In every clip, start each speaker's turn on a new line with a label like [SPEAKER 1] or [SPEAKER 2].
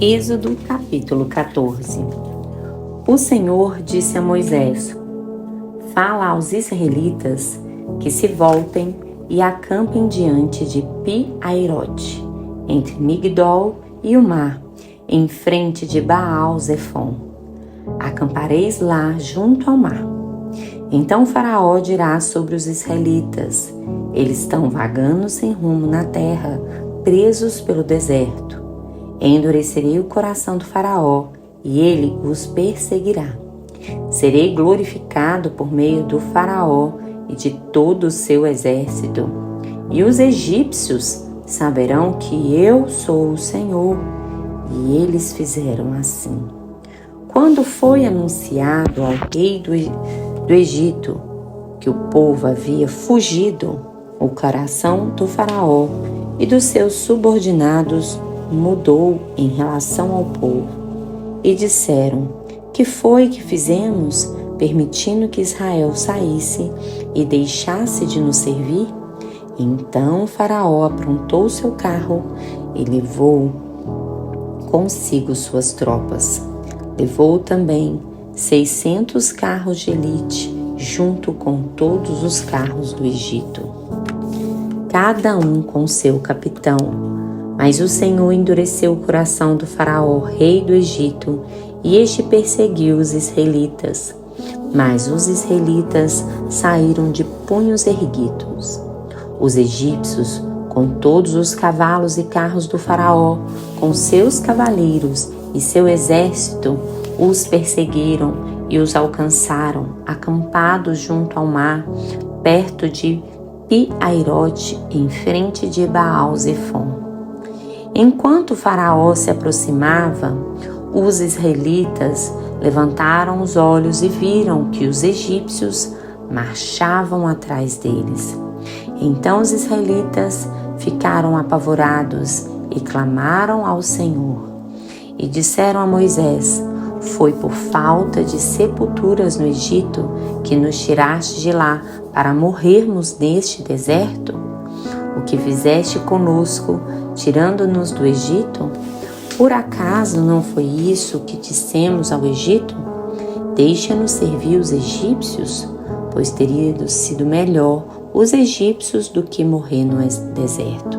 [SPEAKER 1] Êxodo capítulo 14. O Senhor disse a Moisés: Fala aos israelitas que se voltem e acampem diante de Pi-Hahirote, entre Migdol e o mar, em frente de Baal-Zefon. Acampareis lá junto ao mar. Então Faraó dirá sobre os israelitas: Eles estão vagando sem rumo na terra, presos pelo deserto. Endurecerei o coração do Faraó, e ele os perseguirá. Serei glorificado por meio do Faraó e de todo o seu exército. E os egípcios saberão que eu sou o Senhor. E eles fizeram assim. Quando foi anunciado ao rei do Egito que o povo havia fugido, o coração do Faraó e dos seus subordinados mudou em relação ao povo, e disseram: Que foi que fizemos, permitindo que Israel saísse e deixasse de nos servir? Então Faraó aprontou seu carro e levou consigo suas tropas. Levou também 600 carros de elite, junto com todos os carros do Egito, cada um com seu capitão. Mas o Senhor endureceu o coração do Faraó, rei do Egito, e este perseguiu os israelitas. Mas os israelitas saíram de punhos erguidos. Os egípcios, com todos os cavalos e carros do Faraó, com seus cavaleiros e seu exército, os perseguiram e os alcançaram, acampados junto ao mar, perto de Pi-Hahirote, em frente de Baal-Zefon. Enquanto o Faraó se aproximava, os israelitas levantaram os olhos e viram que os egípcios marchavam atrás deles. Então os israelitas ficaram apavorados e clamaram ao Senhor. E disseram a Moisés: Foi por falta de sepulturas no Egito que nos tiraste de lá para morrermos neste deserto? O que fizeste conosco, tirando-nos do Egito? Por acaso não foi isso que dissemos ao Egito? Deixa-nos servir os egípcios, pois teria sido melhor os egípcios do que morrer no deserto.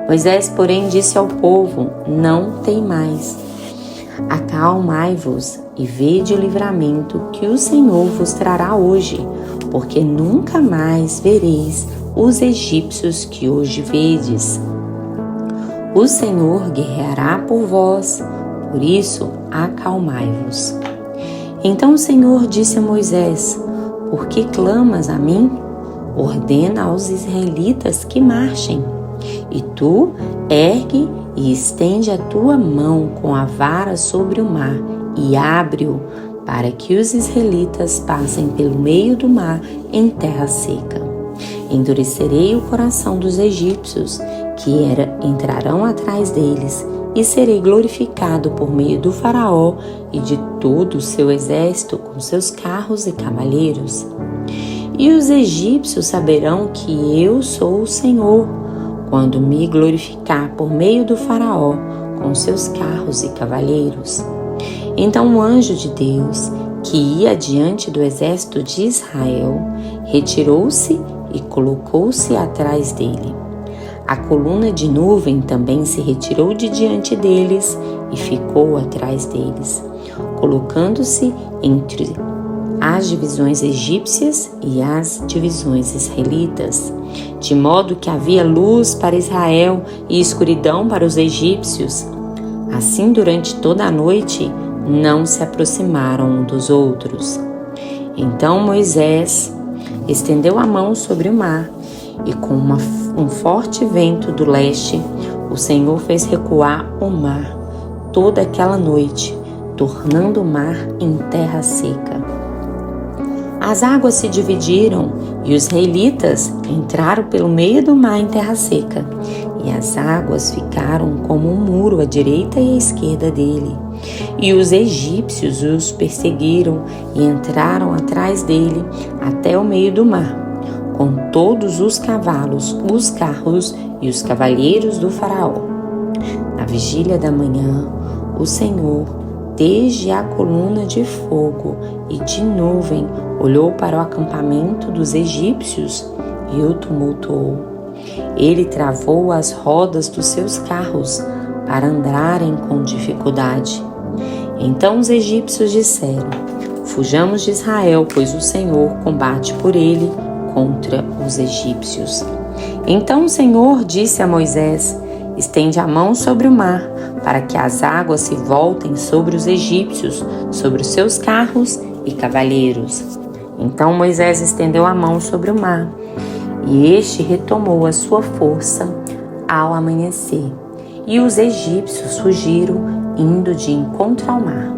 [SPEAKER 1] Moisés, porém, disse ao povo: Não temais. Acalmai-vos e vede o livramento que o Senhor vos trará hoje, porque nunca mais vereis os egípcios que hoje vedes. O Senhor guerreará por vós, por isso acalmai-vos. Então o Senhor disse a Moisés: Por que clamas a mim? Ordena aos israelitas que marchem. E tu ergue e estende a tua mão com a vara sobre o mar e abre-o, para que os israelitas passem pelo meio do mar em terra seca. Endurecerei o coração dos egípcios, que entrarão atrás deles, e serei glorificado por meio do Faraó e de todo o seu exército com seus carros e cavaleiros. E os egípcios saberão que eu sou o Senhor, quando me glorificar por meio do Faraó com seus carros e cavaleiros. Então o anjo de Deus, que ia diante do exército de Israel, retirou-se e colocou-se atrás dele. A coluna de nuvem também se retirou de diante deles e ficou atrás deles, colocando-se entre as divisões egípcias e as divisões israelitas, de modo que havia luz para Israel e escuridão para os egípcios. Assim, durante toda a noite, não se aproximaram um dos outros. Então Moisés estendeu a mão sobre o mar, e com um forte vento do leste, o Senhor fez recuar o mar toda aquela noite, tornando o mar em terra seca. As águas se dividiram e os israelitas entraram pelo meio do mar em terra seca, e as águas ficaram como um muro à direita e à esquerda dele. E os egípcios os perseguiram e entraram atrás dele até o meio do mar, com todos os cavalos, os carros e os cavaleiros do Faraó. À vigília da manhã, o Senhor, desde a coluna de fogo e de nuvem, olhou para o acampamento dos egípcios e o tumultuou. Ele travou as rodas dos seus carros para andarem com dificuldade. Então os egípcios disseram: fujamos de Israel, pois o Senhor combate por ele contra os egípcios. Então o Senhor disse a Moisés: estende a mão sobre o mar, para que as águas se voltem sobre os egípcios, sobre os seus carros e cavaleiros. Então Moisés estendeu a mão sobre o mar, e este retomou a sua força ao amanhecer. E os egípcios fugiram, indo de encontro ao mar.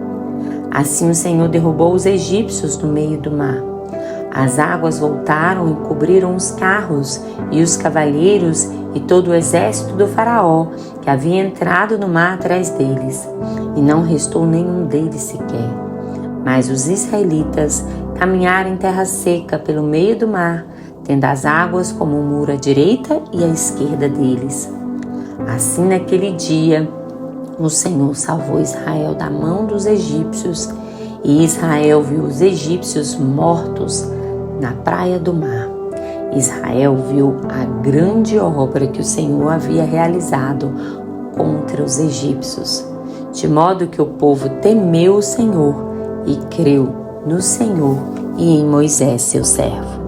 [SPEAKER 1] Assim o Senhor derrubou os egípcios no meio do mar. As águas voltaram e cobriram os carros e os cavaleiros e todo o exército do faraó, que havia entrado no mar atrás deles, e não restou nenhum deles sequer. Mas os israelitas caminharam em terra seca pelo meio do mar, tendo as águas como um muro à direita e à esquerda deles. Assim, naquele dia, o Senhor salvou Israel da mão dos egípcios, e Israel viu os egípcios mortos na praia do mar. Israel viu a grande obra que o Senhor havia realizado contra os egípcios, de modo que o povo temeu o Senhor e creu no Senhor e em Moisés, seu servo.